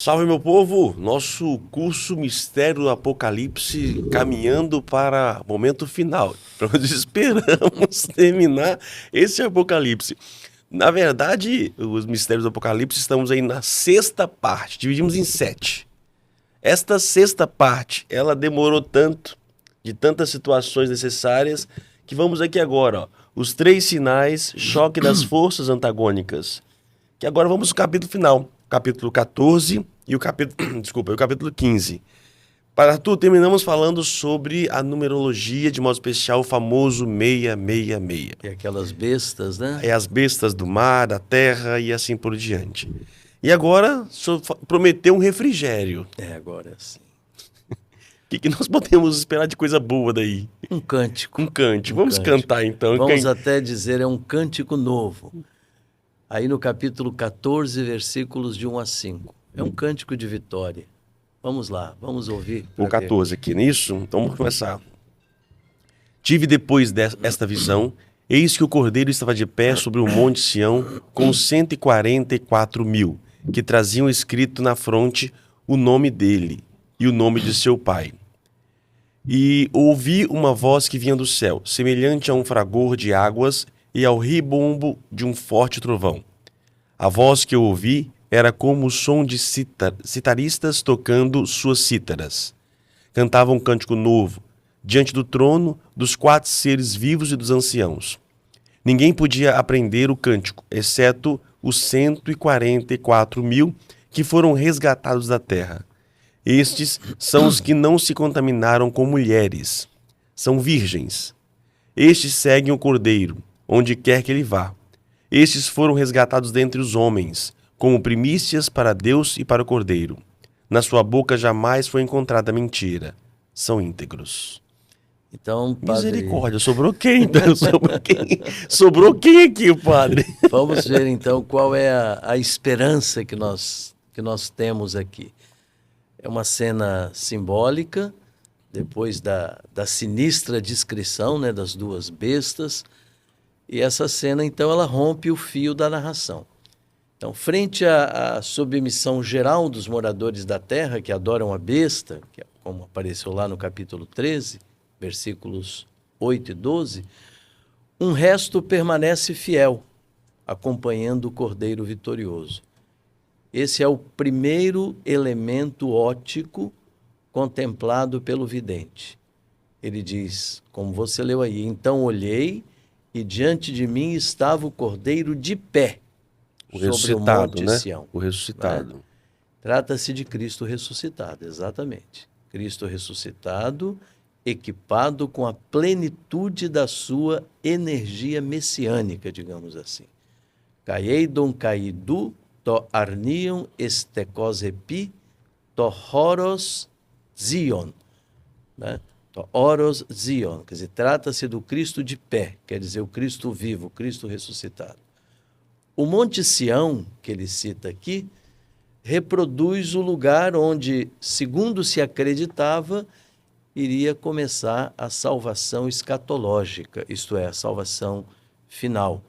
Salve, meu povo! Nosso curso Mistério do Apocalipse caminhando para o momento final, para onde esperamos terminar esse Apocalipse. Na verdade, os Mistérios do Apocalipse estamos aí na sexta parte, dividimos em 7. Esta sexta parte, ela demorou tanto, de tantas situações necessárias, que vamos aqui agora, ó, os 3 sinais, choque das forças antagônicas. Que agora vamos ao capítulo final, capítulo 14 e o capítulo, desculpa, e o capítulo 15. Para tudo, terminamos falando sobre a numerologia, de modo especial, o famoso 666. E aquelas bestas, né? É as bestas do mar, da terra e assim por diante. E agora, prometeu um refrigério. Agora sim. O que nós podemos esperar de coisa boa daí? Um cântico. Um cante. Um Vamos cântico. cantar então. Vamos até dizer, é um cântico novo. Aí no capítulo 14, versículos de 1 a 5. É um cântico de vitória. Vamos lá, vamos ouvir. O 14 aqui nisso, então vamos começar. Tive depois desta visão, eis que o Cordeiro estava de pé sobre o monte Sião com 144.000, que traziam escrito na fronte o nome dele e o nome de seu pai. E ouvi uma voz que vinha do céu, semelhante a um fragor de águas e ao ribombo de um forte trovão. A voz que eu ouvi era como o som de citaristas tocando suas cítaras. Cantavam um cântico novo, diante do trono, dos 4 seres vivos e dos anciãos. Ninguém podia aprender o cântico, exceto os 144.000 que foram resgatados da terra. Estes são os que não se contaminaram com mulheres. São virgens. Estes seguem o Cordeiro, onde quer que ele vá. Estes foram resgatados dentre os homens, como primícias para Deus e para o Cordeiro. Na sua boca jamais foi encontrada mentira. São íntegros. Então, padre... Misericórdia, sobrou quem então? Sobrou quem aqui, padre? Vamos ver então qual é a esperança que nós temos aqui. É uma cena simbólica, depois da sinistra descrição, né, das 2 bestas. E essa cena, então, ela rompe o fio da narração. Então, frente à submissão geral dos moradores da terra, que adoram a besta, que é como apareceu lá no capítulo 13, versículos 8 e 12, um resto permanece fiel, acompanhando o Cordeiro vitorioso. Esse é o primeiro elemento óptico contemplado pelo vidente. Ele diz, como você leu aí, então olhei e diante de mim estava o Cordeiro de pé sobre o monte Sião. O ressuscitado. Né? Trata-se de Cristo ressuscitado, exatamente. Cristo ressuscitado, equipado com a plenitude da sua energia messiânica, digamos assim. Caeidon caidu, to arnion estekos epi, to horos zion. Né? To horos zion. Quer dizer, trata-se do Cristo de pé, quer dizer, o Cristo vivo, o Cristo ressuscitado. O Monte Sião, que ele cita aqui, reproduz o lugar onde, segundo se acreditava, iria começar a salvação escatológica, isto é, a salvação final.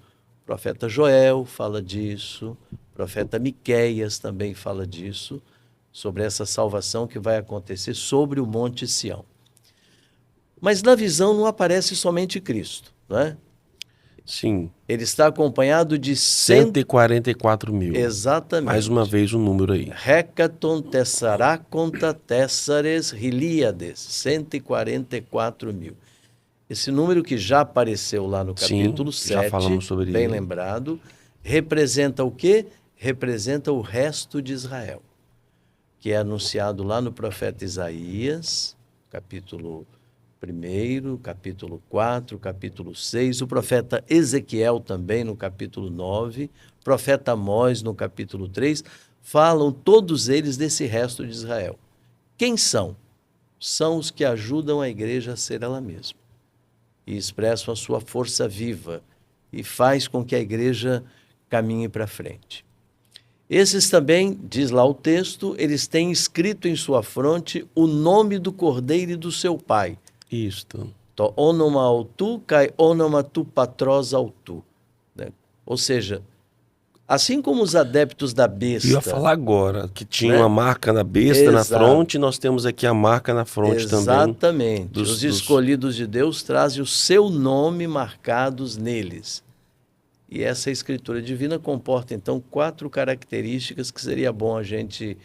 O profeta Joel fala disso, o profeta Miqueias também fala disso, sobre essa salvação que vai acontecer sobre o Monte Sião. Mas na visão não aparece somente Cristo, não é? Sim. Ele está acompanhado de 144.000. Exatamente. Mais uma vez o número aí. Hecaton tessaraconta tessares hilíades, 144.000. Esse número que já apareceu lá no capítulo 7, já falamos sobre bem ele. Lembrado, representa o quê? Representa o resto de Israel, que é anunciado lá no profeta Isaías, capítulo 1, capítulo 4, capítulo 6, o profeta Ezequiel também no capítulo 9, o profeta Amós no capítulo 3, falam todos eles desse resto de Israel. Quem são? São os que ajudam a igreja a ser ela mesma e expressam a sua força viva e faz com que a igreja caminhe para frente. Esses também, diz lá o texto, eles têm escrito em sua fronte o nome do Cordeiro e do seu pai. Isto. To onoma autu, kai onoma tu patros autu. Ou seja, Assim como os adeptos da besta. Eu ia falar agora, que tinha Né? uma marca na besta, na Exato. fronte, nós temos aqui a marca na fronte também. Exatamente. Os escolhidos de Deus trazem o seu nome marcados neles. E essa escritura divina comporta, então, 4 características que seria bom a gente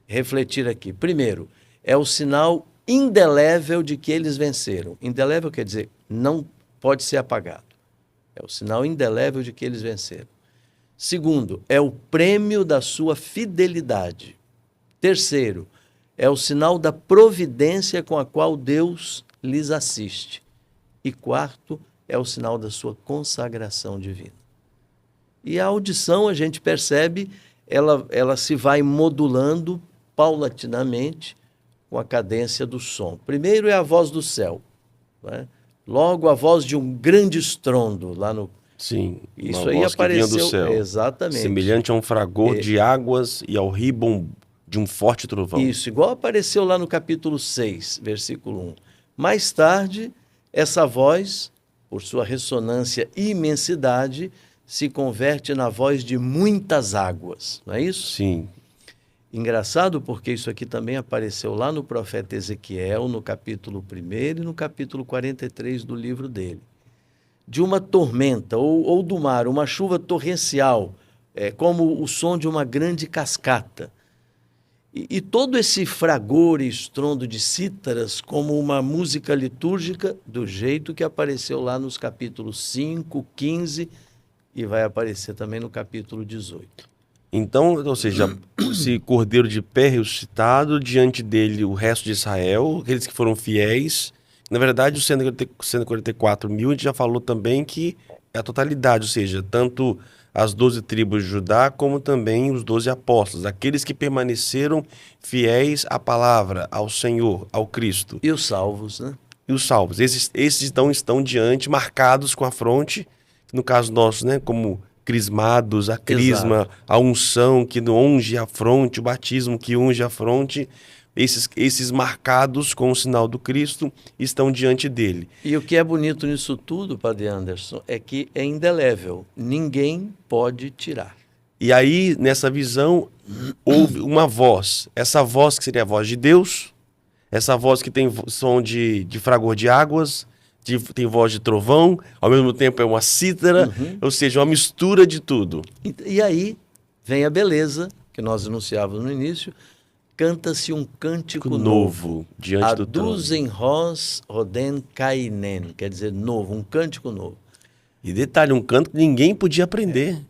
refletir aqui. Primeiro, é o sinal indelével de que eles venceram. Indelével quer dizer, não pode ser apagado. É o sinal indelével de que eles venceram. Segundo, é o prêmio da sua fidelidade. Terceiro, é o sinal da providência com a qual Deus lhes assiste. E quarto, é o sinal da sua consagração divina. E a audição, a gente percebe, ela se vai modulando paulatinamente com a cadência do som. Primeiro é a voz do céu, né? Logo a voz de um grande estrondo lá no... Sim, isso uma aí voz que vinha apareceu do céu, exatamente. semelhante a um fragor de águas e ao ribom de um forte trovão. Isso, igual apareceu lá no capítulo 6, versículo 1. Mais tarde, essa voz, por sua ressonância e imensidade, se converte na voz de muitas águas, não é isso? Sim. Engraçado porque isso aqui também apareceu lá no profeta Ezequiel, no capítulo 1 e no capítulo 43 do livro dele. De uma tormenta ou do mar, uma chuva torrencial, como o som de uma grande cascata. E todo esse fragor e estrondo de cítaras como uma música litúrgica, do jeito que apareceu lá nos capítulos 5, 15 e vai aparecer também no capítulo 18. Então, ou seja, esse cordeiro de pé ressuscitado, diante dele o resto de Israel, aqueles que foram fiéis. Na verdade, os 144 mil, a gente já falou também que é a totalidade, ou seja, tanto as 12 tribos de Judá, como também os 12 apóstolos, aqueles que permaneceram fiéis à palavra, ao Senhor, ao Cristo. E os salvos, né? E os salvos. Esses então estão diante, marcados com a fronte, no caso nosso, né, como crismados, a crisma, Exato. a unção que unge a fronte, o batismo que unge a fronte. Esses marcados com o sinal do Cristo estão diante dele. E o que é bonito nisso tudo, Padre Anderson, é que é indelével. Ninguém pode tirar. E aí, nessa visão, houve uma voz. Essa voz que seria a voz de Deus, essa voz que tem som de fragor de águas, tem voz de trovão, ao mesmo tempo é uma cítara, ou seja, uma mistura de tudo. E aí vem a beleza, que nós anunciávamos no início, canta-se um cântico novo, diante do trono. Aduzen Ros Roden Kainen, quer dizer novo, um cântico novo. E detalhe, um canto que ninguém podia aprender.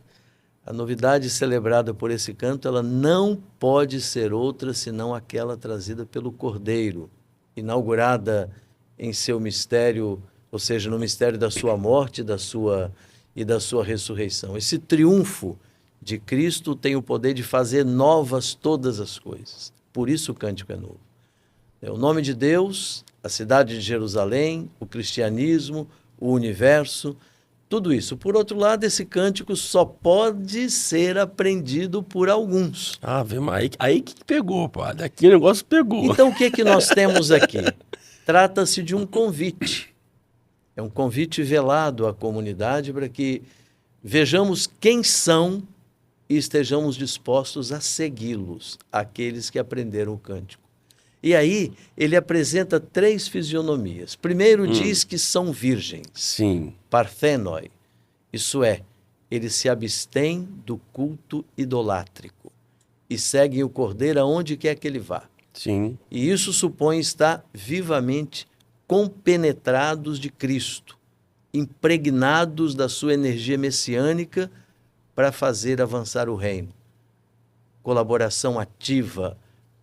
A novidade celebrada por esse canto, ela não pode ser outra senão aquela trazida pelo Cordeiro, inaugurada em seu mistério, ou seja, no mistério da sua morte e da sua ressurreição. Esse triunfo de Cristo tem o poder de fazer novas todas as coisas. Por isso o cântico é novo. É o nome de Deus, a cidade de Jerusalém, o cristianismo, o universo, tudo isso. Por outro lado, esse cântico só pode ser aprendido por alguns. Ah, vê, mas aí que pegou, padre. Aqui o negócio pegou. Então, o que é que nós temos aqui? Trata-se de um convite. É um convite velado à comunidade para que vejamos quem são e estejamos dispostos a segui-los, aqueles que aprenderam o cântico. E aí, ele apresenta 3 fisionomias. Primeiro, diz que são virgens. Sim. Parthenoi. Isso é, eles se abstêm do culto idolátrico e seguem o Cordeiro aonde quer que ele vá. Sim. E isso supõe estar vivamente compenetrados de Cristo, impregnados da sua energia messiânica para fazer avançar o reino. Colaboração ativa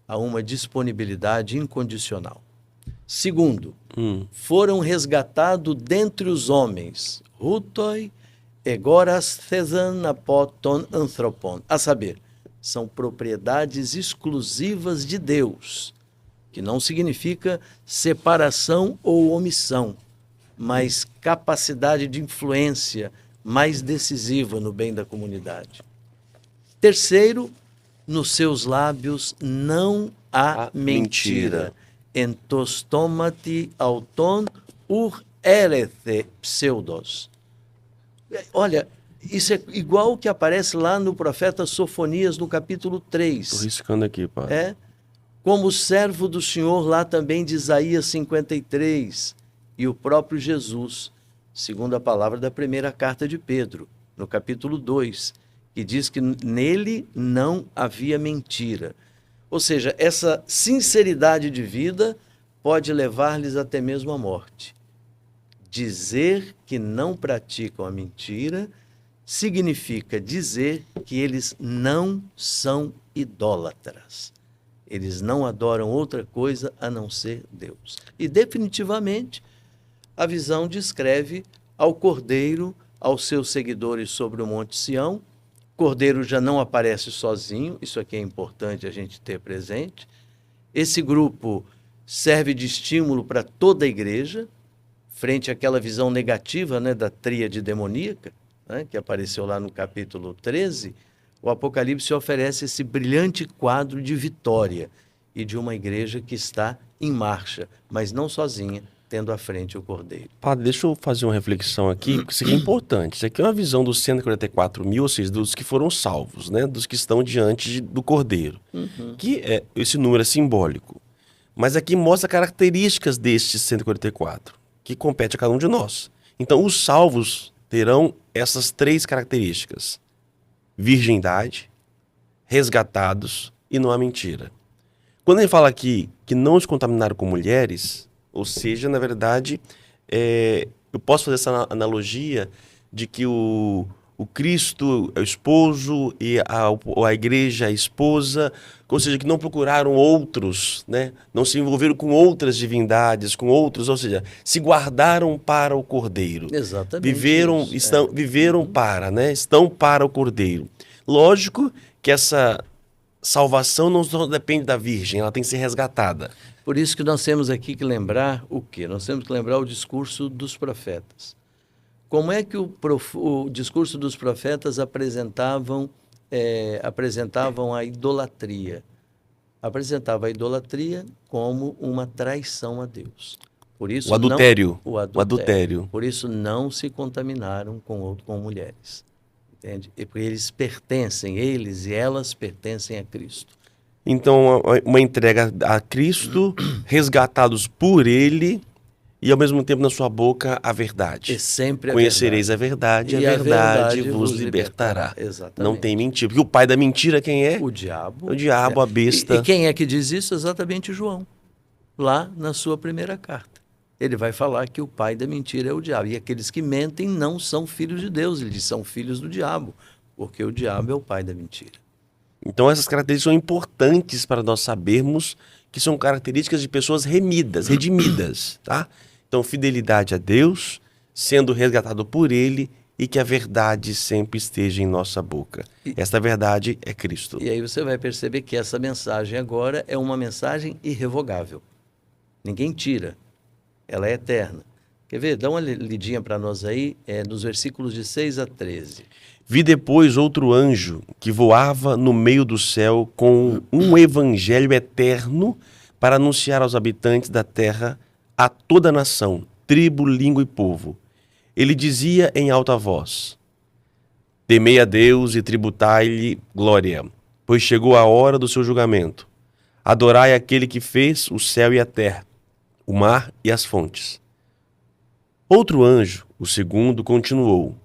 a uma disponibilidade incondicional. Segundo, foram resgatados dentre os homens, Rutoi, Egoras, Thezan, Apoton, Anthropon, a saber, são propriedades exclusivas de Deus, que não significa separação ou omissão, mas capacidade de influência mais decisiva no bem da comunidade. Terceiro, nos seus lábios não há mentira. Entostomati auton ur erete pseudos. Olha, Isso é igual o que aparece lá no profeta Sofonias, no capítulo 3. Estou riscando aqui, padre. É, como o servo do Senhor lá também de Isaías 53, e o próprio Jesus, segundo a palavra da primeira carta de Pedro, no capítulo 2, que diz que nele não havia mentira. Ou seja, essa sinceridade de vida pode levar-lhes até mesmo à morte. Dizer que não praticam a mentira significa dizer que eles não são idólatras. Eles não adoram outra coisa a não ser Deus. E definitivamente a visão descreve ao Cordeiro, aos seus seguidores sobre o Monte Sião. Cordeiro já não aparece sozinho, isso aqui é importante a gente ter presente. Esse grupo serve de estímulo para toda a igreja, frente àquela visão negativa, né, da tríade demoníaca, né, que apareceu lá no capítulo 13, o Apocalipse oferece esse brilhante quadro de vitória e de uma igreja que está em marcha, mas não sozinha, tendo à frente o Cordeiro. Padre, deixa eu fazer uma reflexão aqui, porque isso aqui é importante. Isso aqui é uma visão dos 144 mil, ou seja, dos que foram salvos, né? Dos que estão diante do Cordeiro. Esse número é simbólico. Mas aqui mostra características destes 144, que compete a cada um de nós. Então, os salvos terão essas 3 características: virgindade, resgatados e não há mentira. Quando ele fala aqui que não se contaminaram com mulheres, ou seja, na verdade, eu posso fazer essa analogia de que o Cristo é o esposo e a igreja é a esposa, ou seja, que não procuraram outros, né? Não se envolveram com outras divindades, com outros, ou seja, se guardaram para o Cordeiro. Exatamente. Viveram para, né? Estão para o Cordeiro. Lógico que essa salvação não só depende da Virgem, ela tem que ser resgatada. Por isso que nós temos aqui que lembrar o quê? Nós temos que lembrar o discurso dos profetas. Como é que o discurso dos profetas apresentavam a idolatria? Apresentava a idolatria como uma traição a Deus. Por isso, o adultério. O adultério. Por isso não se contaminaram com mulheres. Entende? E porque eles e elas pertencem a Cristo. Então, uma entrega a Cristo, resgatados por Ele, e ao mesmo tempo na sua boca a verdade. E sempre a Conhecereis a verdade, e a verdade vos libertará. Exatamente. Não tem mentira. Porque o pai da mentira quem é? O diabo. O diabo, a besta. E quem é que diz isso? Exatamente João, lá na sua primeira carta. Ele vai falar que o pai da mentira é o diabo. E aqueles que mentem não são filhos de Deus, eles são filhos do diabo, porque o diabo é o pai da mentira. Então essas características são importantes para nós sabermos que são características de pessoas redimidas, tá? Então fidelidade a Deus, sendo resgatado por Ele e que a verdade sempre esteja em nossa boca. Esta verdade é Cristo. E aí você vai perceber que essa mensagem agora é uma mensagem irrevogável. Ninguém tira. Ela é eterna. Quer ver? Dá uma lidinha para nós aí, nos versículos de 6 a 13. Vi depois outro anjo que voava no meio do céu com um evangelho eterno para anunciar aos habitantes da terra, a toda nação, tribo, língua e povo. Ele dizia em alta voz: temei a Deus e tributai-lhe glória, pois chegou a hora do seu julgamento. Adorai aquele que fez o céu e a terra, o mar e as fontes. Outro anjo, o segundo, continuou: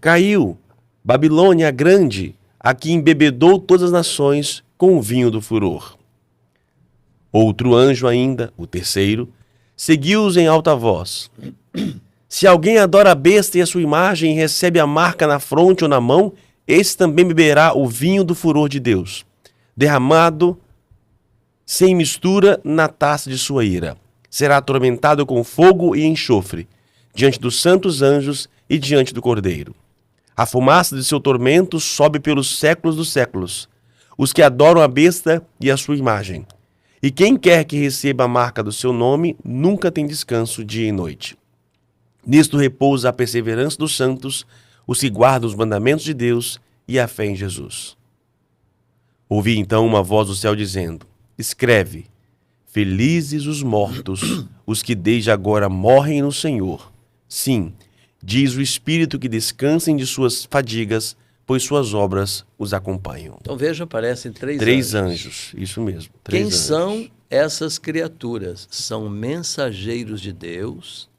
Caiu, Babilônia a grande, a que embebedou todas as nações com o vinho do furor. Outro anjo ainda, o terceiro, seguiu-os em alta voz: se alguém adora a besta e a sua imagem e recebe a marca na fronte ou na mão, esse também beberá o vinho do furor de Deus, derramado sem mistura na taça de sua ira. Será atormentado com fogo e enxofre, diante dos santos anjos e diante do Cordeiro. A fumaça de seu tormento sobe pelos séculos dos séculos, os que adoram a besta e a sua imagem. E quem quer que receba a marca do seu nome, nunca tem descanso dia e noite. Nisto repousa a perseverança dos santos, os que guardam os mandamentos de Deus e a fé em Jesus. Ouvi então uma voz do céu dizendo: escreve, felizes os mortos, os que desde agora morrem no Senhor. Sim, Diz o Espírito que descansem de suas fadigas, pois suas obras os acompanham. Então veja, aparecem Três anjos, isso mesmo. Quem são essas criaturas? São mensageiros de Deus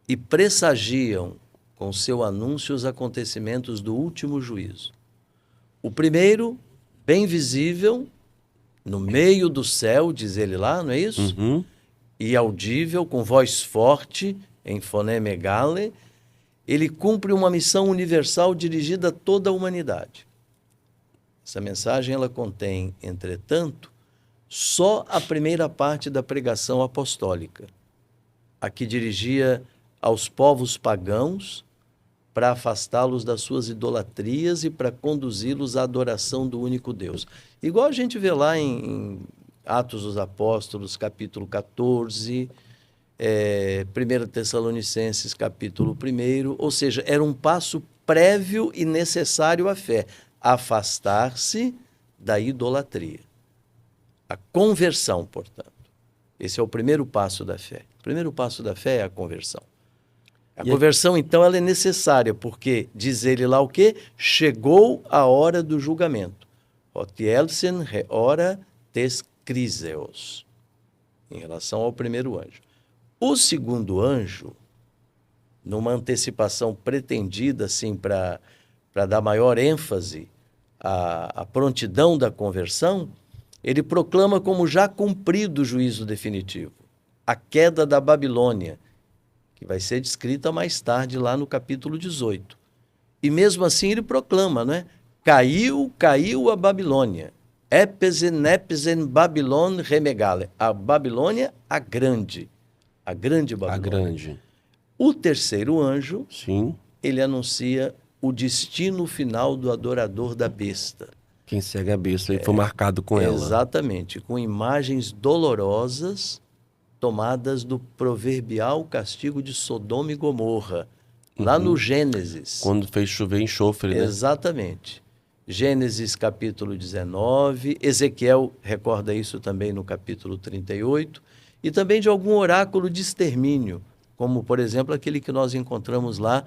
e pressagiam com seu anúncio os acontecimentos do último juízo. O primeiro, bem visível, no meio do céu, diz ele lá, não é isso? Uhum. E audível, com voz forte, em fonemegale, ele cumpre uma missão universal dirigida a toda a humanidade. Essa mensagem ela contém, entretanto, só a primeira parte da pregação apostólica, a que dirigia aos povos pagãos para afastá-los das suas idolatrias e para conduzi-los à adoração do único Deus. Igual a gente vê lá em Atos dos Apóstolos, capítulo 14, 1 Tessalonicenses, capítulo 1, ou seja, era um passo prévio e necessário à fé, afastar-se da idolatria. A conversão, portanto. Esse é o primeiro passo da fé. O primeiro passo da fé é a conversão. A conversão, então, ela é necessária, porque diz ele lá o quê? Chegou a hora do julgamento. Otielsen reora tes criseos. Em relação ao primeiro anjo. O segundo anjo, numa antecipação pretendida, assim, para dar maior ênfase à prontidão da conversão, ele proclama como já cumprido o juízo definitivo, a queda da Babilônia, que vai ser descrita mais tarde lá no capítulo 18. E mesmo assim ele proclama, não é? Caiu a Babilônia. Epesen Babilon remegale. A Babilônia, a grande Babilônia. A grande. O terceiro anjo, Sim. ele anuncia o destino final do adorador da besta. Quem segue a besta, ele foi marcado com ela. Exatamente, com imagens dolorosas tomadas do proverbial castigo de Sodoma e Gomorra, lá no Gênesis. Quando fez chover enxofre, né? Exatamente. Gênesis capítulo 19, Ezequiel recorda isso também no capítulo 38, e também de algum oráculo de extermínio, como, por exemplo, aquele que nós encontramos lá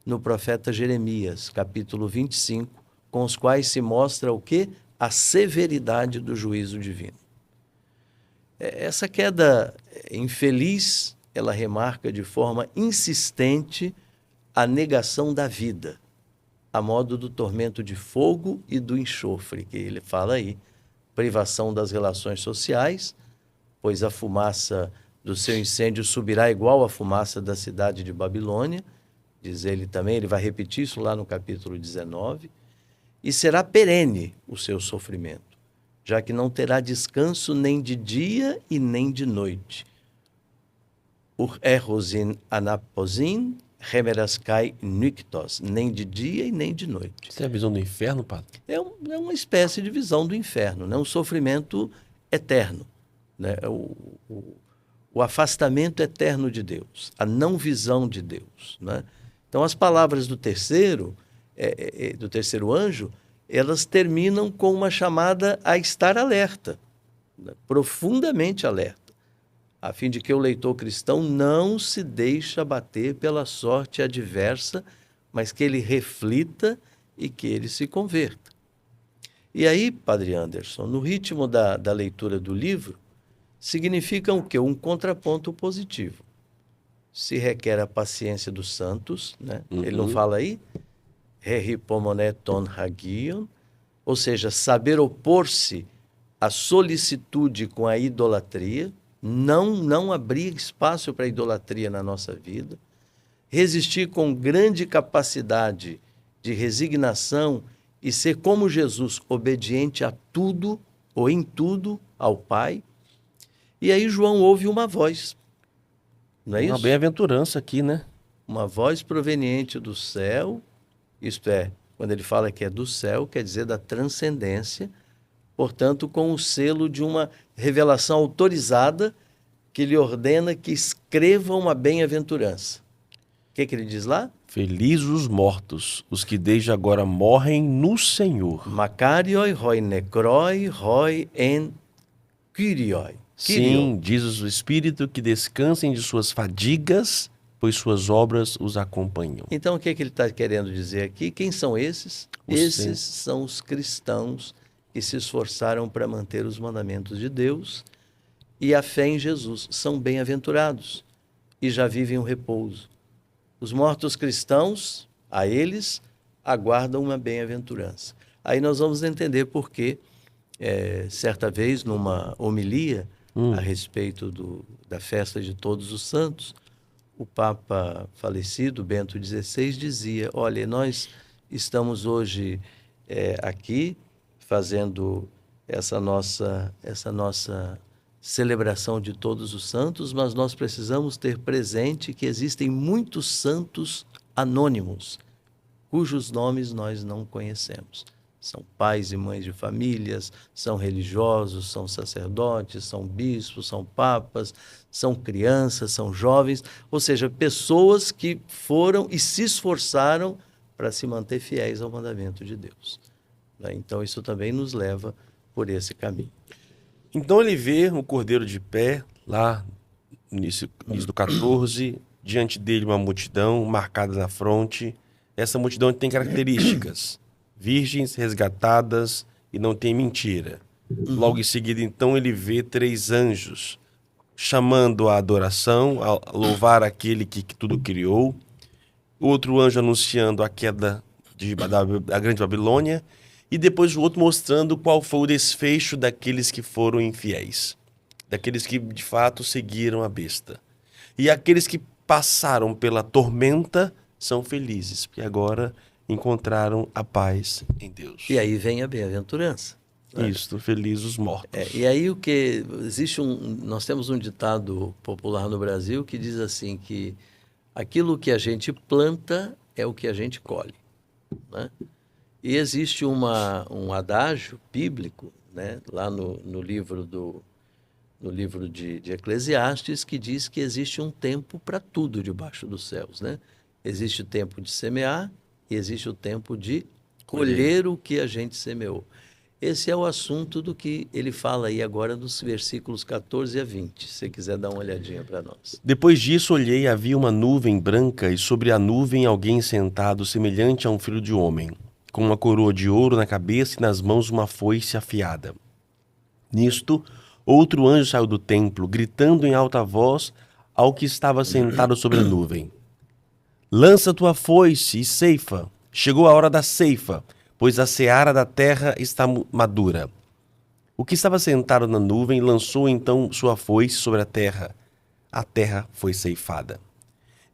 no profeta Jeremias, capítulo 25, com os quais se mostra o quê? A severidade do juízo divino. Essa queda infeliz, ela remarca de forma insistente a negação da vida, a modo do tormento de fogo e do enxofre, que ele fala aí, privação das relações sociais, pois a fumaça do seu incêndio subirá igual à fumaça da cidade de Babilônia, diz ele também, ele vai repetir isso lá no capítulo 19, e será perene o seu sofrimento, já que não terá descanso nem de dia e nem de noite. Ur erosin anaposin remeraskai nyktos, nem de dia e nem de noite. Isso é a visão do inferno, padre? É uma espécie de visão do inferno, né? Um sofrimento eterno, né? O afastamento eterno de Deus, a não visão de Deus, né? Então, as palavras do terceiro anjo, elas terminam com uma chamada a estar alerta, né? Profundamente alerta, a fim de que o leitor cristão não se deixe abater pela sorte adversa, mas que ele reflita e que ele se converta. E aí, Padre Anderson, no ritmo da leitura do livro, significa o quê? Um contraponto positivo. Se requer a paciência dos santos, né? Ele não fala aí? Rehipomoneton hagion, ou seja, saber opor-se à solicitude com a idolatria, não abrir espaço para a idolatria na nossa vida, resistir com grande capacidade de resignação e ser como Jesus, obediente a tudo ou em tudo ao Pai. E aí João ouve uma voz, não é isso? Uma bem-aventurança aqui, né? Uma voz proveniente do céu, isto é, quando ele fala que é do céu, quer dizer da transcendência, portanto, com o selo de uma revelação autorizada que lhe ordena que escreva uma bem-aventurança. O que ele diz lá? Felizes os mortos, os que desde agora morrem no Senhor. Makarioi hoi necroi hoi en kyrioi. Sim, diz o Espírito que descansem de suas fadigas, pois suas obras os acompanham. Então, o que é que ele está querendo dizer aqui? Quem são esses? Esses são os cristãos que se esforçaram para manter os mandamentos de Deus e a fé em Jesus. São bem-aventurados e já vivem o repouso. Os mortos cristãos, a eles, aguardam uma bem-aventurança. Aí nós vamos entender por que, certa vez, numa homilia a respeito da festa de Todos os Santos, o Papa falecido, Bento XVI, dizia: olha, nós estamos hoje aqui fazendo essa nossa celebração de Todos os Santos, mas nós precisamos ter presente que existem muitos santos anônimos, cujos nomes nós não conhecemos. São pais e mães de famílias, são religiosos, são sacerdotes, são bispos, são papas, são crianças, são jovens, ou seja, pessoas que foram e se esforçaram para se manter fiéis ao mandamento de Deus. Então, isso também nos leva por esse caminho. Então ele vê o cordeiro de pé, lá no início do 14, diante dele uma multidão marcada na fronte. Essa multidão tem características: virgens, resgatadas e não tem mentira. Logo em seguida, então, ele vê 3 anjos chamando a adoração, a louvar aquele que tudo criou. Outro anjo anunciando a queda da grande Babilônia. E depois o outro mostrando qual foi o desfecho daqueles que foram infiéis, daqueles que de fato seguiram a besta. E aqueles que passaram pela tormenta são felizes, porque agora encontraram a paz em Deus. E aí vem a bem-aventurança. Isto, felizes os mortos. E aí nós temos um ditado popular no Brasil que diz assim, que aquilo que a gente planta é o que a gente colhe, né? E existe um adágio bíblico, né, lá no livro de Eclesiastes, que diz que existe um tempo para tudo debaixo dos céus, né? Existe o tempo de semear e existe o tempo de colher o que a gente semeou. Esse é o assunto do que ele fala aí agora nos versículos 14 a 20, se você quiser dar uma olhadinha para nós. Depois disso olhei, havia uma nuvem branca e sobre a nuvem alguém sentado semelhante a um filho de homem, com uma coroa de ouro na cabeça e nas mãos uma foice afiada. Nisto, outro anjo saiu do templo, gritando em alta voz ao que estava sentado sobre a nuvem: lança tua foice e ceifa, chegou a hora da ceifa, pois a seara da terra está madura. O que estava sentado na nuvem lançou então sua foice sobre a terra foi ceifada.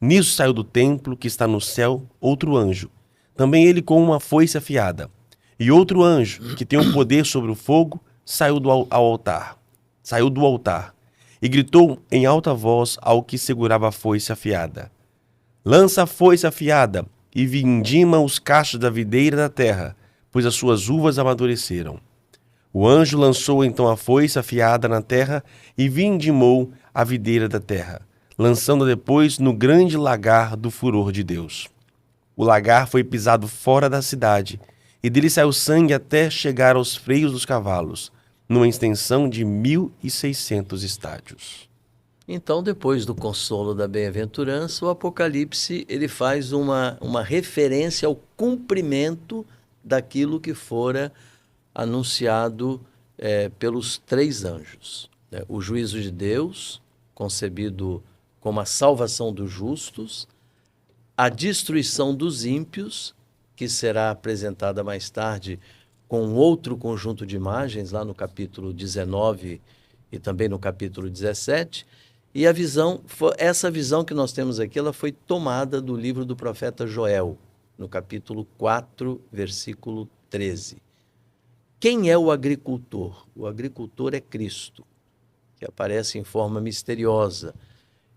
Nisso saiu do templo que está no céu outro anjo, também ele com uma foice afiada. E outro anjo, que tem o poder sobre o fogo, saiu do altar e gritou em alta voz ao que segurava a foice afiada: lança a foice afiada e vindima os cachos da videira da terra, pois as suas uvas amadureceram. O anjo lançou então a foice afiada na terra e vindimou a videira da terra, lançando-a depois no grande lagar do furor de Deus. O lagar foi pisado fora da cidade, e dele saiu sangue até chegar aos freios dos cavalos, numa extensão de 1.600 estádios. Então, depois do consolo da bem-aventurança, o Apocalipse ele faz uma referência ao cumprimento daquilo que fora anunciado pelos 3 anjos. O juízo de Deus, concebido como a salvação dos justos, a destruição dos ímpios, que será apresentada mais tarde com outro conjunto de imagens, lá no capítulo 19 e também no capítulo 17, e essa visão que nós temos aqui, ela foi tomada do livro do profeta Joel, no capítulo 4, versículo 13. Quem é o agricultor? O agricultor é Cristo, que aparece em forma misteriosa.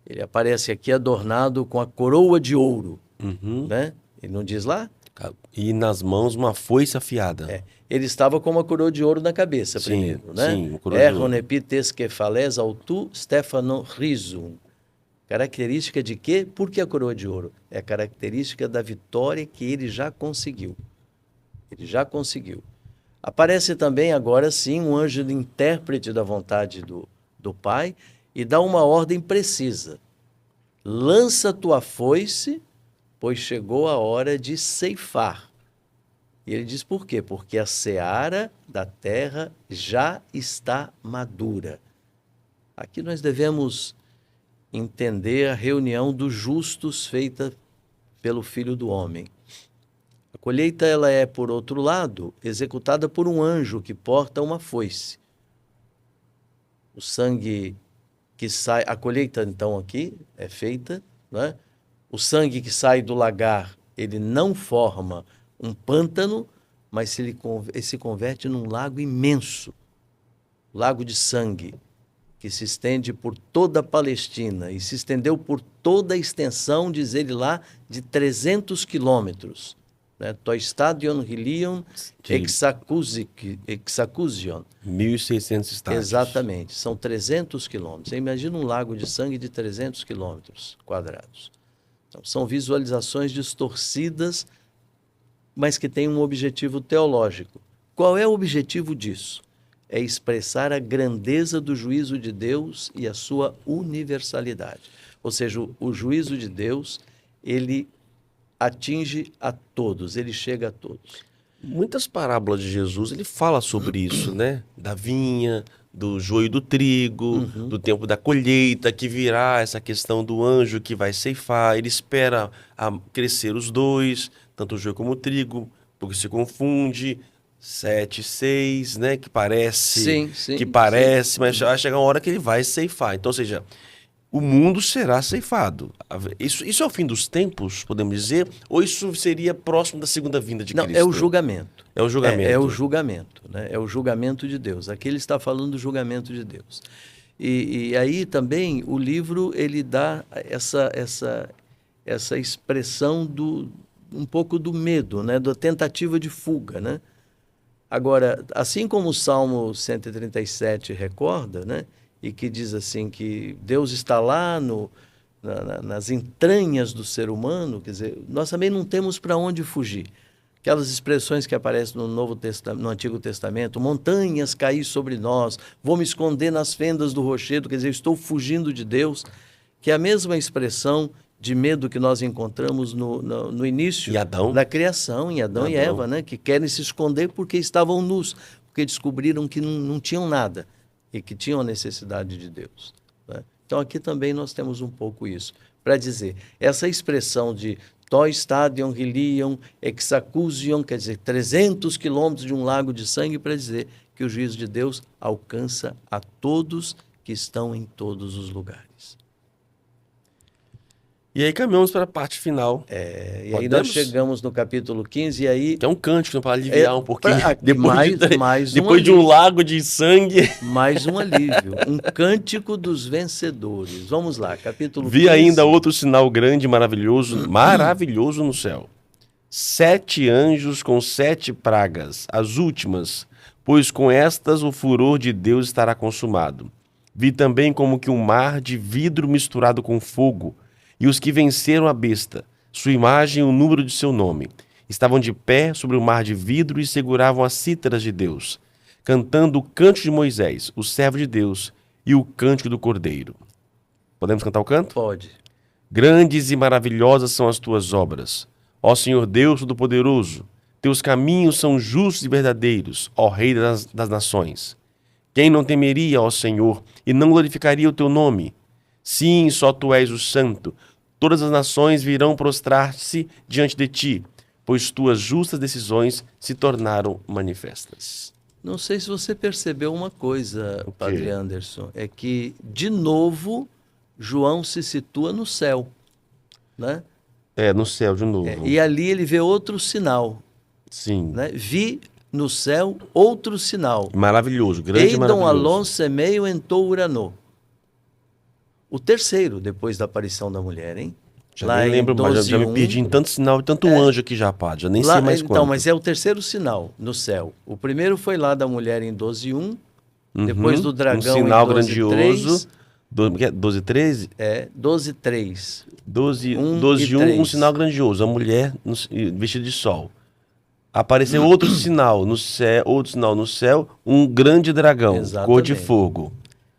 Ele aparece aqui adornado com a coroa de ouro, né? Ele não diz lá? E nas mãos uma foice afiada. Ele estava com uma coroa de ouro na cabeça primeiro, né? Sim, coroa de ouro. Epites kefales autu Stefano Rhizum. Característica de quê? Por que a coroa de ouro? É a característica da vitória que ele já conseguiu. Ele já conseguiu. Aparece também agora sim um anjo de intérprete da vontade do Pai e dá uma ordem precisa. lança tua foice, pois chegou a hora de ceifar. E ele diz por quê? Porque a seara da terra já está madura. Aqui nós devemos entender a reunião dos justos feita pelo Filho do Homem. A colheita ela é, por outro lado, executada por um anjo que porta uma foice. O sangue que sai, a colheita então aqui é feita, né? O sangue que sai do lagar, ele não forma um pântano, mas ele se converte num lago imenso, lago de sangue, que se estende por toda a Palestina e se estendeu por toda a extensão, diz ele lá, de 300 quilômetros. Né? To estadion hilion exacusion. 1.600 estádios. Exatamente, são 300 quilômetros. Você imagina um lago de sangue de 300 quilômetros quadrados. Então, são visualizações distorcidas, mas que têm um objetivo teológico. Qual é o objetivo disso? É expressar a grandeza do juízo de Deus e a sua universalidade. Ou seja, o juízo de Deus, ele atinge a todos, ele chega a todos. Muitas parábolas de Jesus, ele fala sobre isso, né? Da vinha, do joio do trigo, do tempo da colheita, que virá essa questão do anjo que vai ceifar. Ele espera crescer os dois, tanto o joio como o trigo, porque se confunde. 7, 6, né? Que parece, mas vai chegar uma hora que ele vai ceifar. Então, ou seja, o mundo será ceifado. Isso é o fim dos tempos, podemos dizer? Ou isso seria próximo da segunda vinda de Cristo? Não, é o julgamento. É o julgamento. É o julgamento, né? É o julgamento de Deus. Aqui ele está falando do julgamento de Deus. E aí também o livro ele dá essa expressão um pouco do medo, né? Da tentativa de fuga, né? Agora, assim como o Salmo 137 recorda, né? E que diz assim que Deus está lá nas entranhas do ser humano, quer dizer, nós também não temos para onde fugir. Aquelas expressões que aparecem no Antigo Testamento, montanhas cair sobre nós, vou me esconder nas fendas do rochedo, quer dizer, eu estou fugindo de Deus, que é a mesma expressão de medo que nós encontramos no início da criação, em Adão e Eva, né? Que querem se esconder porque estavam nus, porque descobriram que não tinham nada e que tinham a necessidade de Deus. Né? Então aqui também nós temos um pouco isso, para dizer, essa expressão de to estadion hilion exacusion, quer dizer, 300 quilômetros de um lago de sangue, para dizer que o juízo de Deus alcança a todos que estão em todos os lugares. E aí caminhamos para a parte final. E aí nós chegamos no capítulo 15 e aí... Que é um cântico para aliviar um pouquinho. Depois de um lago de sangue. Mais um alívio. Um cântico dos vencedores. Vamos lá, capítulo 15. Vi ainda outro sinal grande e maravilhoso no céu. 7 anjos com 7 pragas, as últimas, pois com estas o furor de Deus estará consumado. Vi também como que um mar de vidro misturado com fogo, e os que venceram a besta, sua imagem e o número de seu nome, estavam de pé sobre o mar de vidro e seguravam as cítaras de Deus, cantando o cântico de Moisés, o servo de Deus, e o cântico do Cordeiro. Podemos cantar o canto? Pode. Grandes e maravilhosas são as tuas obras, ó Senhor Deus Todo-Poderoso. Teus caminhos são justos e verdadeiros, ó Rei das nações. Quem não temeria, ó Senhor, e não glorificaria o teu nome? Sim, só tu és o santo. Todas as nações virão prostrar-se diante de ti, pois tuas justas decisões se tornaram manifestas. Não sei se você percebeu uma coisa, Padre Anderson, é que, de novo, João se situa no céu, né? No céu de novo. E ali ele vê outro sinal. Sim. Né? Vi no céu outro sinal. Maravilhoso, grande e maravilhoso. Eidon alon semeio entou uranô. O terceiro, depois da aparição da mulher, hein? Já nem lembro mais, já me perdi em tanto sinal e tanto anjo aqui já, padre, já nem sei mais quanto. Então, mas é o terceiro sinal no céu. O primeiro foi lá da mulher em 12:1, depois do dragão um sinal em 12:3. grandioso. 12:13? 12:3. 12:1, um sinal grandioso, a mulher vestida de sol. Apareceu outro sinal no céu, um grande dragão, cor de fogo.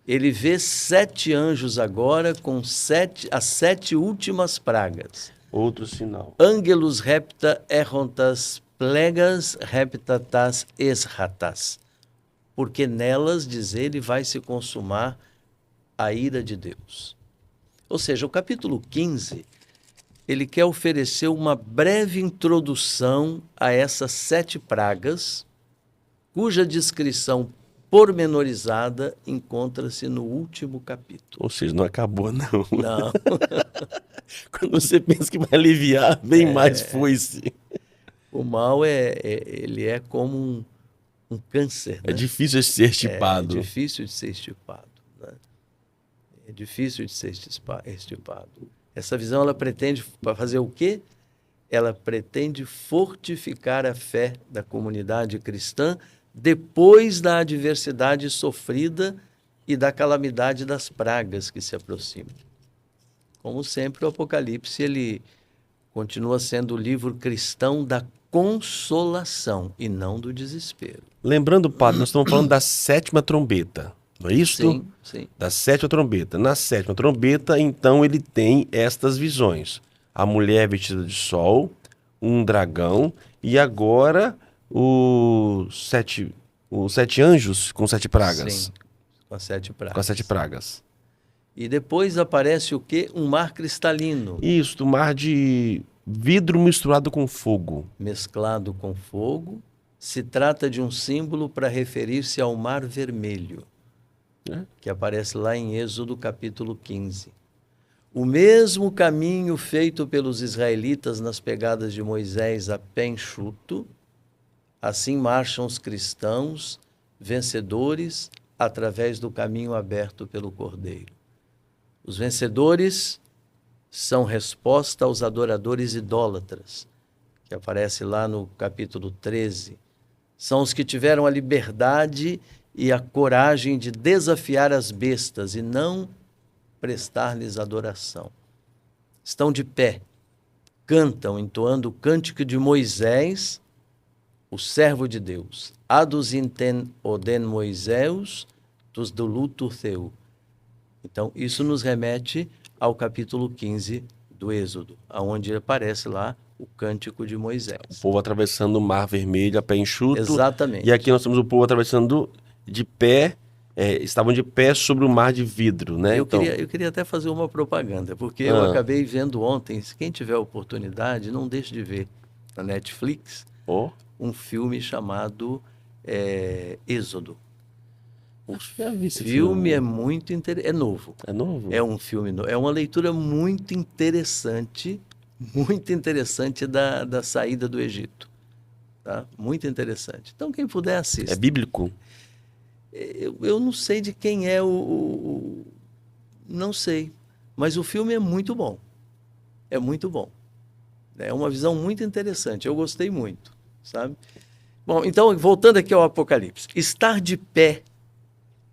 Ele vê 7 anjos agora com as 7 últimas pragas. Outro sinal. Angelus repta errontas plegas reptatas esratas. Porque nelas, diz ele, vai se consumar a ira de Deus. Ou seja, o capítulo 15, ele quer oferecer uma breve introdução a essas 7 pragas, cuja descrição pormenorizada encontra-se no último capítulo. Ou seja, não acabou, não. Não. Quando você pensa que vai aliviar, bem mais foi-se. O mal ele é como um câncer. É Né? difícil de ser estipado. É difícil de ser estipado. Né? É difícil de ser estipado. Essa visão, ela pretende fazer o quê? Ela pretende fortificar a fé da comunidade cristã depois da adversidade sofrida e da calamidade das pragas que se aproximam. Como sempre, o Apocalipse ele continua sendo o livro cristão da consolação e não do desespero. Lembrando, padre, nós estamos falando da 7ª trombeta, não é isso? Sim, sim. Da 7ª trombeta. Na 7ª trombeta, então, ele tem estas visões. A mulher vestida de sol, um dragão e agora os 7 anjos com 7 pragas. Sim, com as 7 pragas. Com as 7 pragas. E depois aparece o quê? Um mar cristalino. Isso, mar de vidro misturado com fogo. Mesclado com fogo. Se trata de um símbolo para referir-se ao Mar Vermelho, que aparece lá em Êxodo capítulo 15. O mesmo caminho feito pelos israelitas nas pegadas de Moisés a pé enxuto, assim marcham os cristãos vencedores através do caminho aberto pelo Cordeiro. Os vencedores são resposta aos adoradores idólatras, que aparece lá no capítulo 13. São os que tiveram a liberdade e a coragem de desafiar as bestas e não prestar-lhes adoração. Estão de pé, cantam, entoando o cântico de Moisés, o servo de Deus. Adus inten oden Moiseus, tus do luto theu. Então, isso nos remete ao capítulo 15 do Êxodo, onde aparece lá o cântico de Moisés. O povo atravessando o mar vermelho a pé enxuto. Exatamente. E aqui nós temos o povo atravessando de pé, estavam de pé sobre o mar de vidro, né? Eu queria até fazer uma propaganda, porque eu acabei vendo ontem, quem tiver oportunidade, não deixe de ver na Netflix, um filme chamado Êxodo. Já vi esse filme é muito interessante, é novo. É novo? É um filme novo, é uma leitura muito interessante da saída do Egito. Tá? Muito interessante. Então, quem puder, assista. É bíblico? Eu não sei de quem é não sei, mas o filme é muito bom. É muito bom. É uma visão muito interessante, eu gostei muito, sabe? Bom, então, voltando aqui ao Apocalipse. Estar de pé,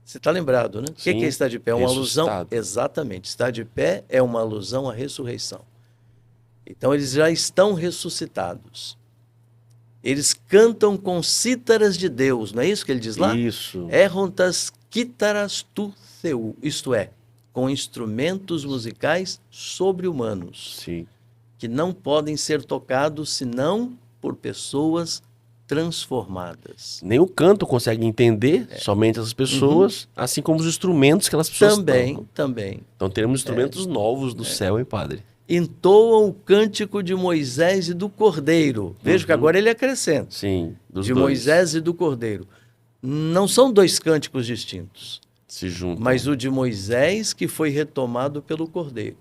você está lembrado, né? O que é estar de pé? É uma alusão? Exatamente. Estar de pé é uma alusão à ressurreição. Então, eles já estão ressuscitados. Eles cantam com cítaras de Deus, não é isso que ele diz lá? Isso. Errontas quítaras tu theu, isto é, com instrumentos musicais sobre-humanos. Sim. Que não podem ser tocados senão por pessoas transformadas. Nem o canto consegue entender, somente essas pessoas, assim como os instrumentos que elas pessoas Também. Então teremos instrumentos novos no céu, hein, padre? Entoam o cântico de Moisés e do Cordeiro. Veja que agora ele acrescenta. Sim, dos de dois. Moisés e do Cordeiro. Não são 2 cânticos distintos. Se juntam. Mas o de Moisés que foi retomado pelo Cordeiro.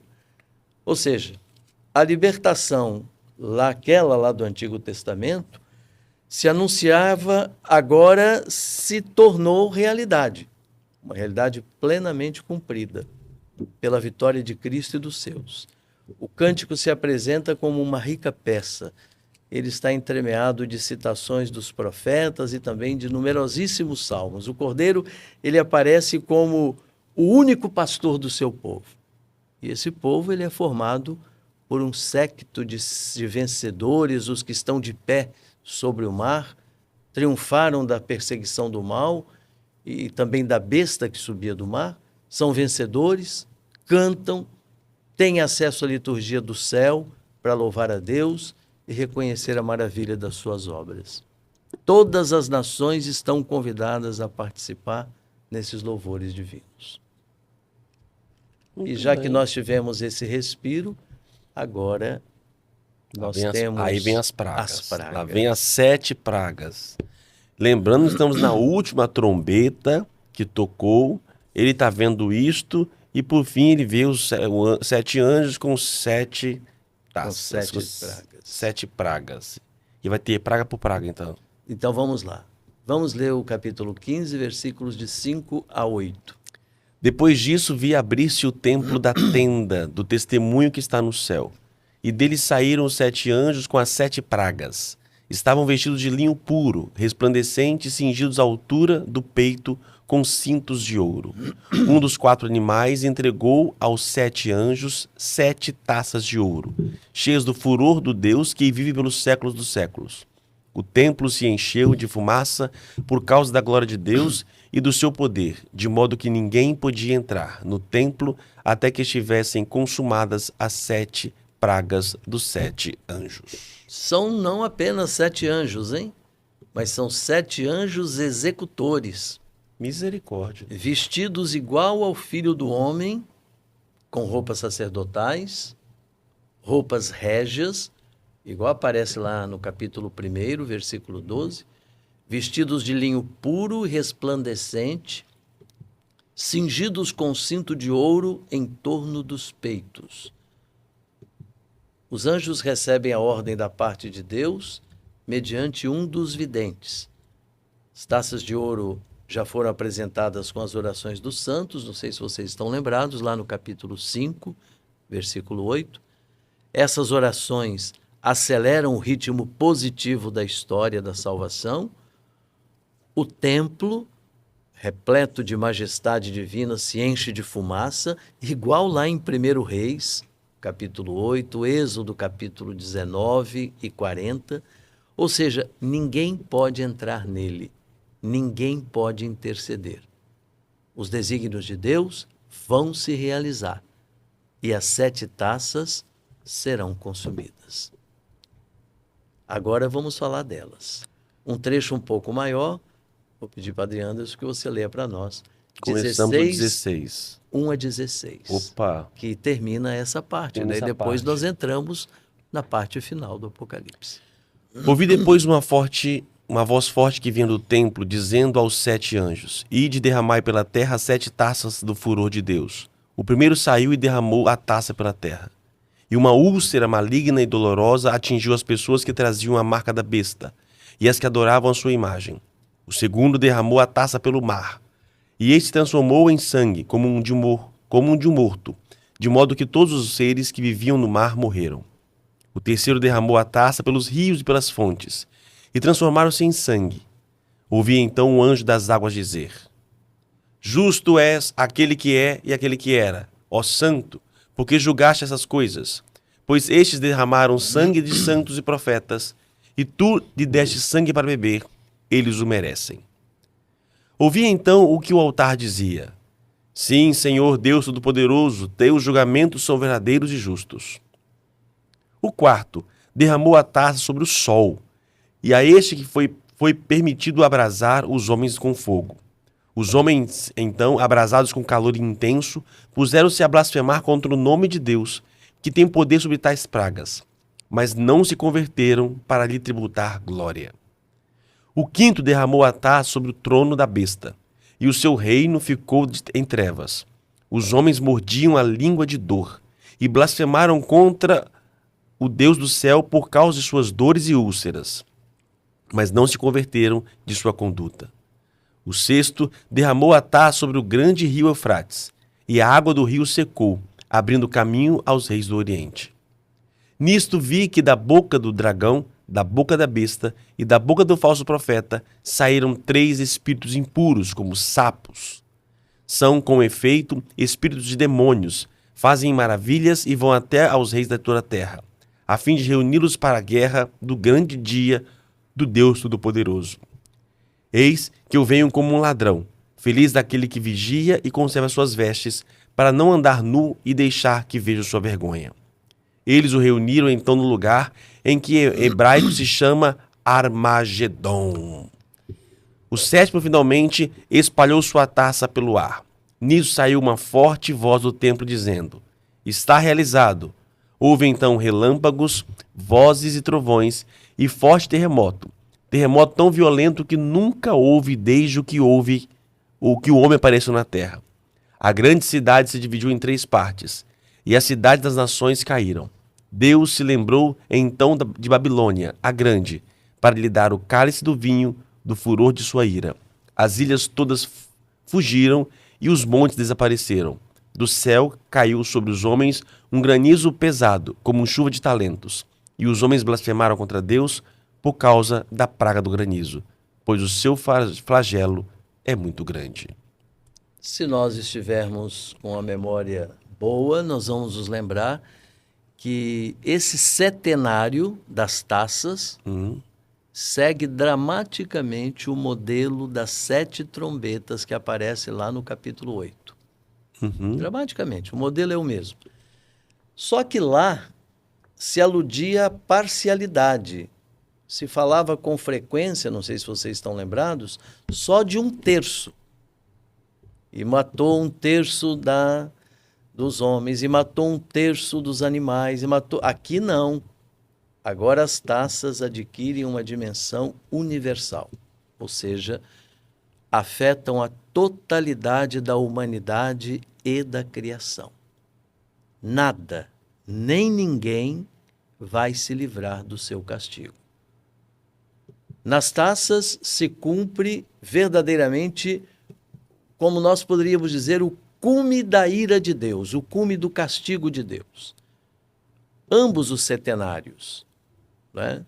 Ou seja, a libertação, aquela lá do Antigo Testamento, se anunciava, agora se tornou realidade. Uma realidade plenamente cumprida pela vitória de Cristo e dos seus. O cântico se apresenta como uma rica peça. Ele está entremeado de citações dos profetas e também de numerosíssimos salmos. O Cordeiro, ele aparece como o único pastor do seu povo. E esse povo, ele é formado por um séquito de vencedores, os que estão de pé sobre o mar, triunfaram da perseguição do mal e também da besta que subia do mar, são vencedores, cantam, têm acesso à liturgia do céu para louvar a Deus e reconhecer a maravilha das suas obras. Todas as nações estão convidadas a participar nesses louvores divinos. E já que nós tivemos esse respiro, agora nós temos... Aí vem as pragas. Lá vem as 7 pragas. Lembrando, estamos na última trombeta que tocou. Ele está vendo isto e, por fim, ele vê os 7 anjos com 7 taças. Com 7 pragas. 7 pragas. E vai ter praga por praga, então. Então vamos lá. Vamos ler o capítulo 15, versículos de 5 a 8. Depois disso, vi abrir-se o templo da tenda do testemunho que está no céu. E dele saíram os 7 anjos com as 7 pragas. Estavam vestidos de linho puro, resplandecente, cingidos à altura do peito com cintos de ouro. Um dos 4 animais entregou aos 7 anjos 7 taças de ouro, cheias do furor do Deus que vive pelos séculos dos séculos. O templo se encheu de fumaça por causa da glória de Deus e do seu poder, de modo que ninguém podia entrar no templo até que estivessem consumadas as 7 pragas dos 7 anjos. São não apenas 7 anjos, hein? Mas são 7 anjos executores. Misericórdia. Vestidos igual ao Filho do Homem, com roupas sacerdotais, roupas régias, igual aparece lá no capítulo 1, versículo 12, vestidos de linho puro e resplandecente, cingidos com cinto de ouro em torno dos peitos. Os anjos recebem a ordem da parte de Deus mediante um dos videntes. As taças de ouro já foram apresentadas com as orações dos santos, não sei se vocês estão lembrados, lá no capítulo 5, versículo 8. Essas orações aceleram o ritmo positivo da história da salvação. O templo, repleto de majestade divina, se enche de fumaça, igual lá em 1 Reis, capítulo 8, Êxodo, capítulo 19 e 40. Ou seja, ninguém pode entrar nele, ninguém pode interceder. Os desígnios de Deus vão se realizar e as 7 taças serão consumidas. Agora vamos falar delas. Um trecho um pouco maior, vou pedir para Adriano que você leia para nós. Começamos com 16. 1 a 16. Opa! Que termina essa parte, né? E depois nós entramos na parte final do Apocalipse. Ouvi depois uma voz forte que vinha do templo, dizendo aos 7 anjos: Ide e derramai pela terra 7 taças do furor de Deus. O primeiro saiu e derramou a taça pela terra. E uma úlcera maligna e dolorosa atingiu as pessoas que traziam a marca da besta e as que adoravam a sua imagem. O segundo derramou a taça pelo mar, e este transformou em sangue, como um de um morto, de modo que todos os seres que viviam no mar morreram. O terceiro derramou a taça pelos rios e pelas fontes, e transformaram-se em sangue. Ouvi então um anjo das águas dizer: Justo és aquele que é e aquele que era, ó Santo, porque julgaste essas coisas. Pois estes derramaram sangue de santos e profetas, e tu lhe deste sangue para beber, eles o merecem. Ouvi então o que o altar dizia: Sim, Senhor Deus Todo-Poderoso, teus julgamentos são verdadeiros e justos. O quarto derramou a taça sobre o sol, e a este que foi permitido abrasar os homens com fogo. Os homens, então, abrasados com calor intenso, puseram-se a blasfemar contra o nome de Deus, que tem poder sobre tais pragas, mas não se converteram para lhe tributar glória. O quinto derramou a taça sobre o trono da besta, e o seu reino ficou em trevas. Os homens mordiam a língua de dor, e blasfemaram contra o Deus do céu por causa de suas dores e úlceras, mas não se converteram de sua conduta. O sexto derramou a taça sobre o grande rio Eufrates, e a água do rio secou, abrindo caminho aos reis do Oriente. Nisto vi que da boca do dragão, da boca da besta e da boca do falso profeta saíram 3 espíritos impuros, como sapos. São, com efeito, espíritos de demônios, fazem maravilhas e vão até aos reis da toda a terra, a fim de reuni-los para a guerra do grande dia do Deus Todo-Poderoso. Eis que eu venho como um ladrão. Feliz daquele que vigia e conserva suas vestes, para não andar nu e deixar que veja sua vergonha. Eles o reuniram então no lugar em que em hebraico se chama Armagedon. O sétimo finalmente espalhou sua taça pelo ar. Nisso saiu uma forte voz do templo dizendo: está realizado. Houve então relâmpagos, vozes e trovões e forte terremoto. Terremoto tão violento que nunca houve desde o que o homem apareceu na terra. A grande cidade se dividiu em 3 partes, e as cidades das nações caíram. Deus se lembrou então de Babilônia, a grande, para lhe dar o cálice do vinho do furor de sua ira. As ilhas todas fugiram e os montes desapareceram. Do céu caiu sobre os homens um granizo pesado, como chuva de talentos, e os homens blasfemaram contra Deus por causa da praga do granizo, pois o seu flagelo é muito grande. Se nós estivermos com a memória boa, nós vamos nos lembrar que esse setenário das taças segue dramaticamente o modelo das 7 trombetas que aparece lá no capítulo 8. Dramaticamente, o modelo é o mesmo. Só que lá se aludia à parcialidade. Se falava com frequência, não sei se vocês estão lembrados, só de 1/3. E matou 1/3 dos homens, e matou 1/3 dos animais, e matou... Aqui não. Agora as taças adquirem uma dimensão universal, ou seja, afetam a totalidade da humanidade e da criação. Nada, nem ninguém vai se livrar do seu castigo. Nas taças se cumpre verdadeiramente, como nós poderíamos dizer, o cume da ira de Deus, o cume do castigo de Deus. Ambos os setenários, né,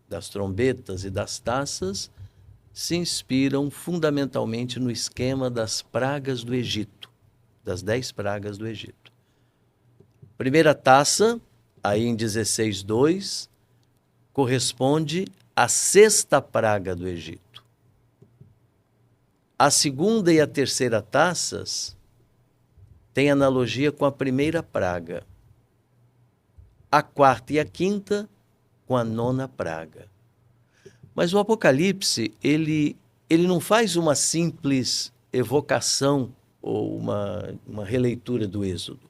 das trombetas e das taças, se inspiram fundamentalmente no esquema das pragas do Egito, das 10 pragas do Egito. Primeira taça, aí em 16:2, corresponde à 6ª praga do Egito. A segunda e a terceira taças têm analogia com a primeira praga. A 4ª e a 5ª com a 9ª praga. Mas o Apocalipse, ele não faz uma simples evocação ou uma releitura do Êxodo.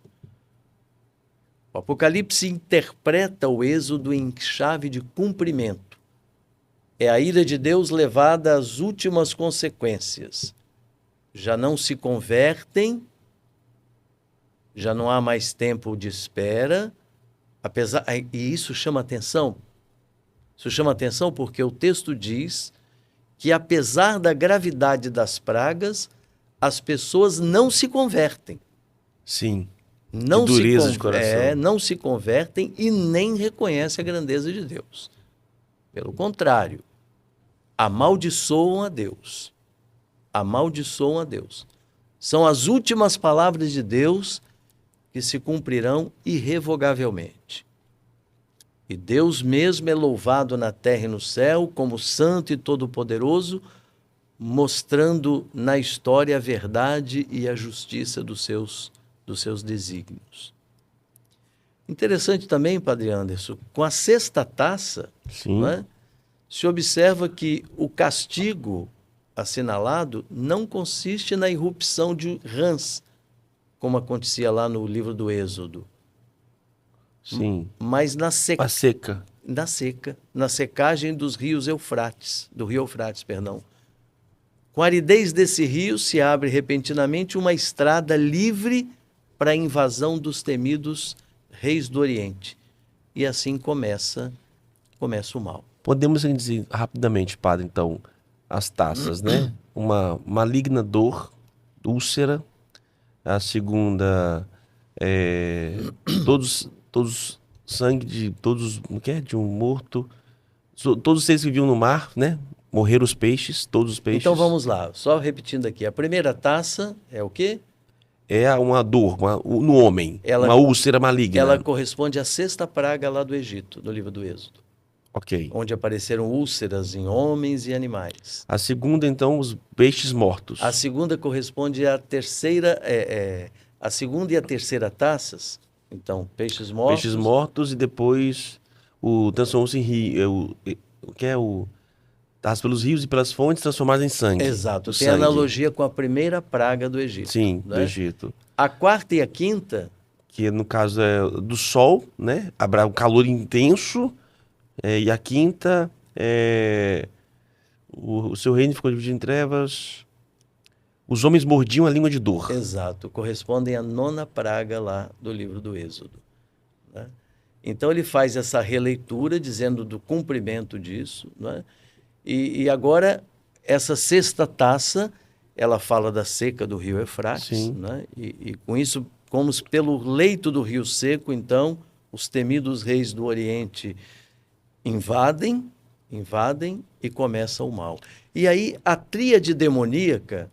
O Apocalipse interpreta o Êxodo em chave de cumprimento. É a ira de Deus levada às últimas consequências. Já não se convertem, já não há mais tempo de espera, e isso chama atenção. Isso chama atenção porque o texto diz que, apesar da gravidade das pragas, as pessoas não se convertem. Sim. Não que dureza de coração. Não se convertem e nem reconhecem a grandeza de Deus. Pelo contrário, amaldiçoam a Deus. Amaldiçoam a Deus. São as últimas palavras de Deus que se cumprirão irrevogavelmente. E Deus mesmo é louvado na terra e no céu como santo e todo-poderoso, mostrando na história a verdade e a justiça dos seus desígnios. Interessante também, Padre Anderson, com a 6ª taça, né, se observa que o castigo assinalado não consiste na irrupção de rãs, como acontecia lá no livro do Êxodo. Sim. Mas na seca. Na secagem dos rios Eufrates, do rio Eufrates, perdão. Com a aridez desse rio se abre repentinamente uma estrada livre para a invasão dos temidos reis do Oriente. E assim começa o mal. Podemos dizer rapidamente, padre, então, as taças, né? Uma maligna dor, úlcera. A segunda, todos sangue de todos, de um morto. Todos vocês que viviam no mar, né? Morreram os peixes, todos os peixes. Então vamos lá, só repetindo aqui. A primeira taça é o quê? É uma dor no homem, uma úlcera maligna. Ela corresponde à 6ª praga lá do Egito, do livro do Êxodo. Ok. onde apareceram úlceras em homens e animais. A segunda, então, os peixes mortos. A segunda corresponde à terceira, a segunda e a terceira taças. Então, peixes mortos. Peixes mortos e depois o transformou-se em rio. O que é o. Taças pelos rios e pelas fontes transformadas em sangue. Exato. O Tem sangue. analogia com a primeira praga do Egito. Sim, né? do Egito. A quarta e a quinta, Que no caso é do sol, né? O calor intenso. E a quinta é. O seu reino ficou dividido em trevas. Os homens mordiam a língua de dor. exato, correspondem à nona praga lá do livro do Êxodo. né? Então ele faz essa releitura dizendo do cumprimento disso. né? E agora, essa sexta taça, ela fala da seca do rio Eufrates. Sim. né? E com isso, como pelo leito do rio seco, então, os temidos reis do Oriente invadem e começa o mal. E aí a tríade demoníaca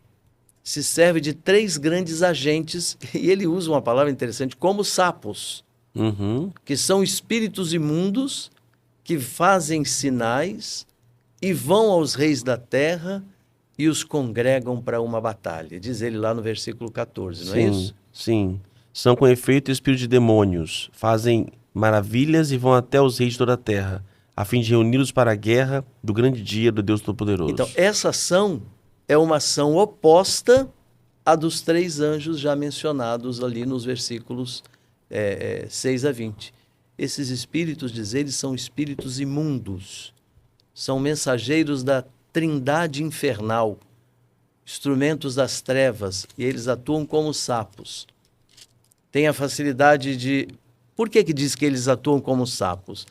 se serve de três grandes agentes, e ele usa uma palavra interessante, como sapos, Uhum. que são espíritos imundos que fazem sinais e vão aos reis da terra e os congregam para uma batalha. Diz ele lá no versículo 14, não é isso? Sim. São com efeito espíritos de demônios. Fazem maravilhas e vão até os reis de toda a terra, a fim de reuni-los para a guerra do grande dia do Deus Todo-Poderoso. Então, essa ação é uma ação oposta à dos três anjos já mencionados ali nos versículos 6 a 20. Esses espíritos, diz ele, são espíritos imundos, são mensageiros da trindade infernal, instrumentos das trevas, e eles atuam como sapos. Tem a facilidade de... Por que diz que eles atuam como sapos?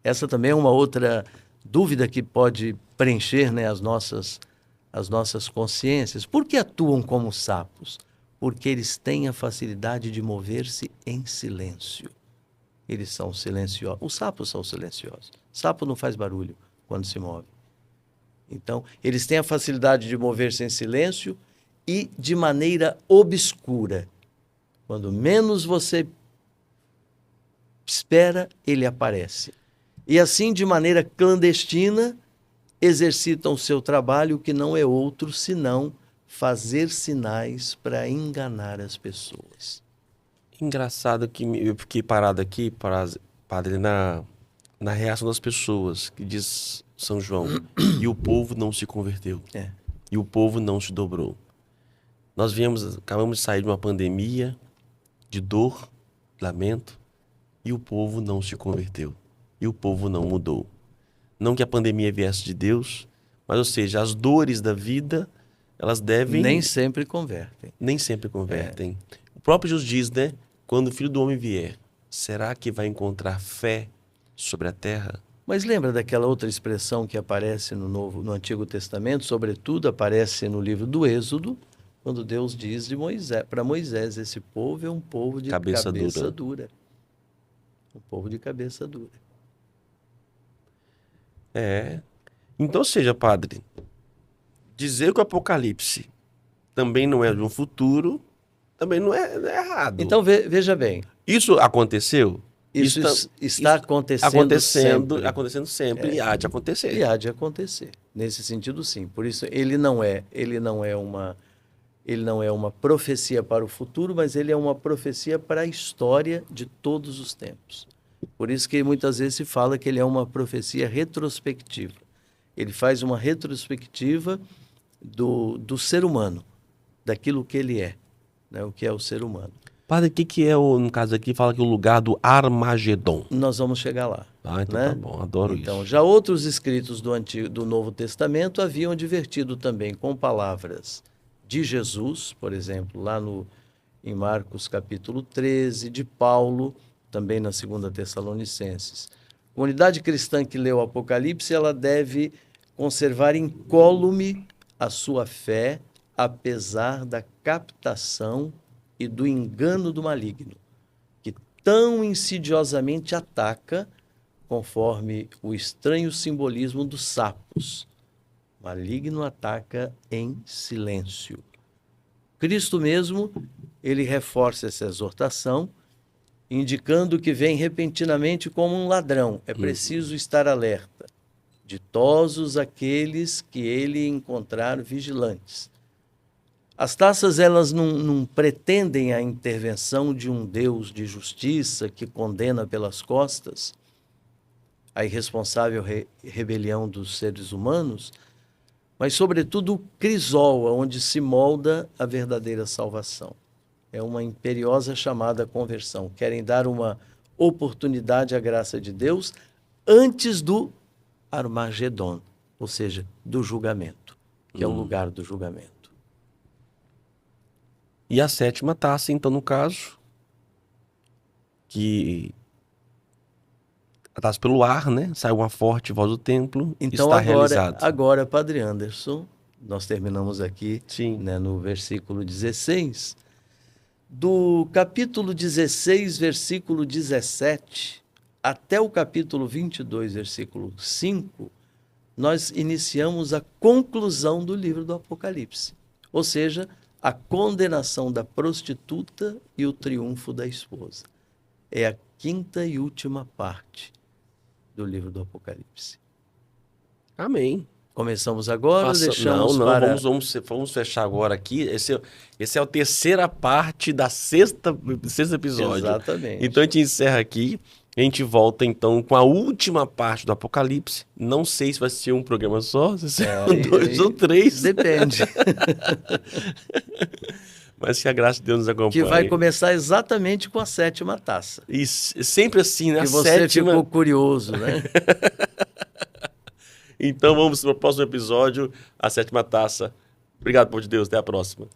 Essa também é uma outra dúvida que pode preencher, né, as nossas consciências. Por que atuam como sapos? Porque eles têm a facilidade de mover-se em silêncio. Eles são silenciosos. Os sapos são silenciosos. Sapo não faz barulho quando se move. Então, eles têm a facilidade de mover-se em silêncio e de maneira obscura. Quando menos você espera, ele aparece. E assim, de maneira clandestina, exercitam o seu trabalho, que não é outro senão fazer sinais para enganar as pessoas. Engraçado que eu fiquei parado aqui, padre, na reação das pessoas, que diz São João, e o povo não se converteu, e o povo não se dobrou. Nós acabamos de sair de uma pandemia, de dor, lamento, e o povo não se converteu, e o povo não mudou. Não que a pandemia viesse de Deus, mas, ou seja, as dores da vida, elas devem... Nem sempre convertem. Nem sempre convertem. O próprio Jesus diz, né? Quando o Filho do Homem vier, será que vai encontrar fé sobre a terra? Mas lembra daquela outra expressão que aparece no Antigo Testamento, sobretudo aparece no livro do Êxodo, quando Deus diz para Moisés, esse povo é um povo de cabeça dura. Um povo de cabeça dura. Então, ou seja, padre, dizer que o Apocalipse também não é de um futuro, também não é errado. Então, veja bem. Isso aconteceu? Isso está acontecendo sempre. E há de acontecer. E há de acontecer. Nesse sentido, sim. Por isso, ele não é uma profecia para o futuro, mas ele é uma profecia para a história de todos os tempos. Por isso que muitas vezes se fala que ele é uma profecia retrospectiva. Ele faz uma retrospectiva do ser humano, daquilo que ele é, né? O que é o ser humano. Padre, o que é, no caso aqui, fala que o lugar do Armagedon? Nós vamos chegar lá. Ah, então né? tá bom, adoro isso. Então, já outros escritos do Novo Testamento haviam advertido também com palavras de Jesus, por exemplo, lá em Marcos capítulo 13, de Paulo, também na 2ª Tessalonicenses. A comunidade cristã que lê o Apocalipse, ela deve conservar incólume a sua fé, apesar da captação e do engano do maligno, que tão insidiosamente ataca, conforme o estranho simbolismo dos sapos. O maligno ataca em silêncio. Cristo mesmo, ele reforça essa exortação indicando que vem repentinamente como um ladrão. É preciso estar alerta. Ditosos aqueles que ele encontrar vigilantes. As taças, elas não pretendem a intervenção de um Deus de justiça que condena pelas costas a irresponsável rebelião dos seres humanos, mas, sobretudo, o crisol, onde se molda a verdadeira salvação. É uma imperiosa chamada conversão. Querem dar uma oportunidade à graça de Deus antes do Armagedon, ou seja, do julgamento, que é o lugar do julgamento. E a 7ª taça, então, no caso, que a taça pelo ar, né? Sai uma forte voz do templo, então, está realizado. Agora, Padre Anderson, nós terminamos aqui, Sim. né, no versículo 16. Do capítulo 16, versículo 17, até o capítulo 22, versículo 5, nós iniciamos a conclusão do livro do Apocalipse. Ou seja, a condenação da prostituta e o triunfo da esposa. É a 5ª e última parte do livro do Apocalipse. Amém. Começamos agora, deixamos para... Vamos fechar agora aqui. Esse é a 3ª parte da sexto episódio. Exatamente. Então a gente encerra aqui. A gente volta então com a última parte do Apocalipse. Não sei se vai ser um programa só, se serão 2 ou 3. Depende. Mas que a graça de Deus nos acompanhe. Que vai começar exatamente com a 7ª taça. E sempre assim, né? Que a você 7ª... ficou curioso, né? Então vamos para o próximo episódio, a 7ª taça. Obrigado, povo de Deus. Até a próxima.